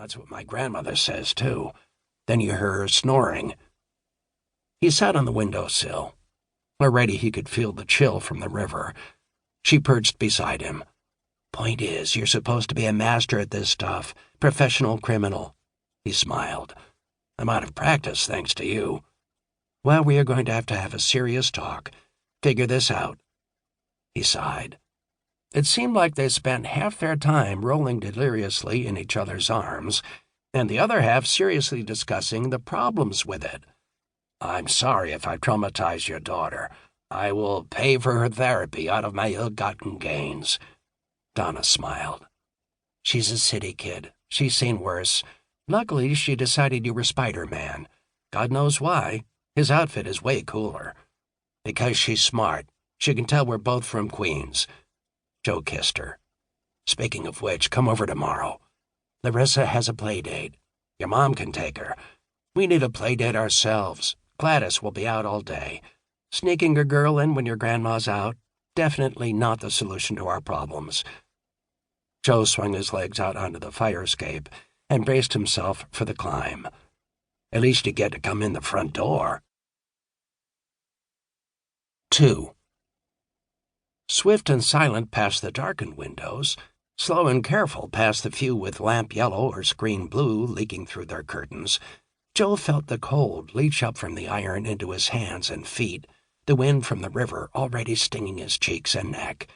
That's what my grandmother says, too. Then you hear her snoring. He sat on the windowsill. Already he could feel the chill from the river. She perched beside him. Point is, you're supposed to be a master at this stuff, professional criminal. He smiled. I'm out of practice, thanks to you. Well, we are going to have a serious talk. Figure this out. He sighed. It seemed like they spent half their time rolling deliriously in each other's arms, and the other half seriously discussing the problems with it. I'm sorry if I traumatized your daughter. I will pay for her therapy out of my ill-gotten gains. Donna smiled. She's a city kid. She's seen worse. Luckily, she decided you were Spider-Man. God knows why. His outfit is way cooler. Because she's smart. She can tell we're both from Queens. Joe kissed her. Speaking of which, come over tomorrow. Larissa has a play date. Your mom can take her. We need a play date ourselves. Gladys will be out all day. Sneaking a girl in when your grandma's out, definitely not the solution to our problems. Joe swung his legs out onto the fire escape and braced himself for the climb. At least you get to come in the front door. 2. Swift and silent past the darkened windows, slow and careful past the few with lamp yellow or screen blue leaking through their curtains, Joe felt the cold leach up from the iron into his hands and feet, the wind from the river already stinging his cheeks and neck.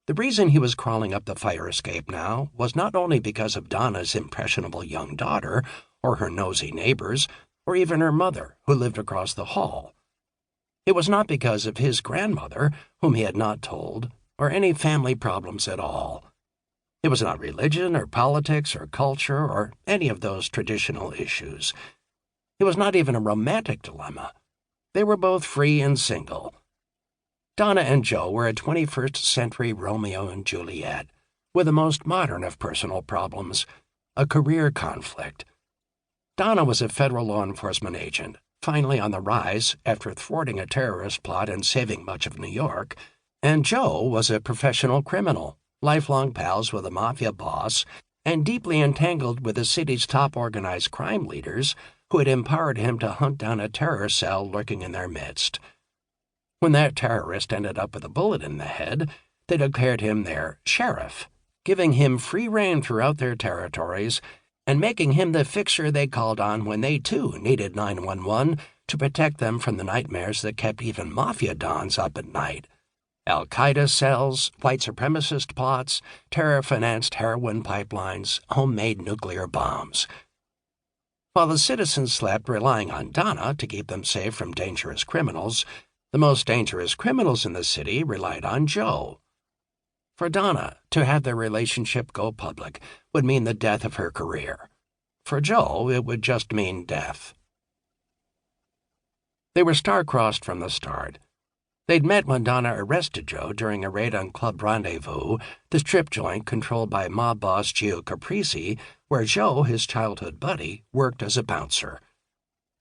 The reason he was crawling up the fire escape now was not only because of Donna's impressionable young daughter, or her nosy neighbors, or even her mother, who lived across the hall. It was not because of his grandmother, whom he had not told, or any family problems at all. It was not religion or politics or culture or any of those traditional issues. It was not even a romantic dilemma. They were both free and single. Donna and Joe were a 21st century Romeo and Juliet, with the most modern of personal problems, a career conflict. Donna was a federal law enforcement agent, finally on the rise after thwarting a terrorist plot and saving much of New York, and Joe was a professional criminal, lifelong pals with a Mafia boss, and deeply entangled with the city's top organized crime leaders who had empowered him to hunt down a terror cell lurking in their midst. When that terrorist ended up with a bullet in the head, they declared him their sheriff, giving him free rein throughout their territories and making him the fixture they called on when they, too, needed 911 to protect them from the nightmares that kept even Mafia dons up at night. Al-Qaeda cells, white supremacist plots, terror-financed heroin pipelines, homemade nuclear bombs. While the citizens slept relying on Donna to keep them safe from dangerous criminals, the most dangerous criminals in the city relied on Joe. For Donna, to have their relationship go public would mean the death of her career. For Joe, it would just mean death. They were star-crossed from the start. They'd met when Donna arrested Joe during a raid on Club Rendezvous, the strip joint controlled by mob boss Gio Caprisi, where Joe, his childhood buddy, worked as a bouncer.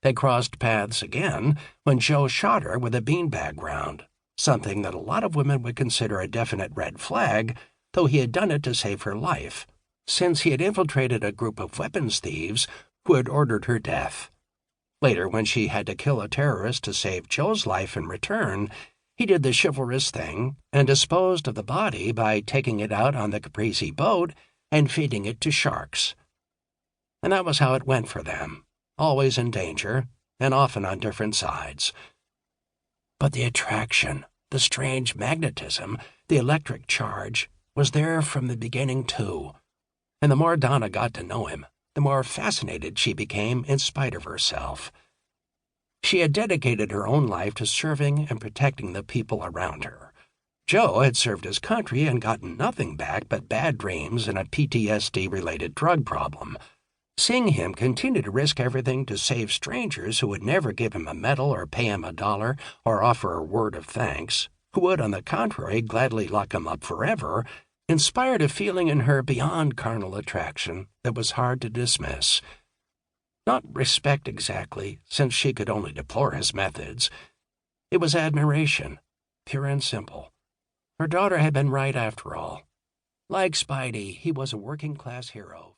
They crossed paths again when Joe shot her with a beanbag round, something that a lot of women would consider a definite red flag, though he had done it to save her life, since he had infiltrated a group of weapons thieves who had ordered her death. Later, when she had to kill a terrorist to save Joe's life in return, he did the chivalrous thing and disposed of the body by taking it out on the Caprisi boat and feeding it to sharks. And that was how it went for them, always in danger, and often on different sides. But the attraction, the strange magnetism, the electric charge, was there from the beginning, too. And the more Donna got to know him, the more fascinated she became in spite of herself. She had dedicated her own life to serving and protecting the people around her. Joe had served his country and gotten nothing back but bad dreams and a PTSD-related drug problem. Seeing him continue to risk everything to save strangers who would never give him a medal or pay him $1 or offer a word of thanks, who would, on the contrary, gladly lock him up forever, inspired a feeling in her beyond carnal attraction that was hard to dismiss. Not respect exactly, since she could only deplore his methods. It was admiration, pure and simple. Her daughter had been right after all. Like Spidey, he was a working-class hero,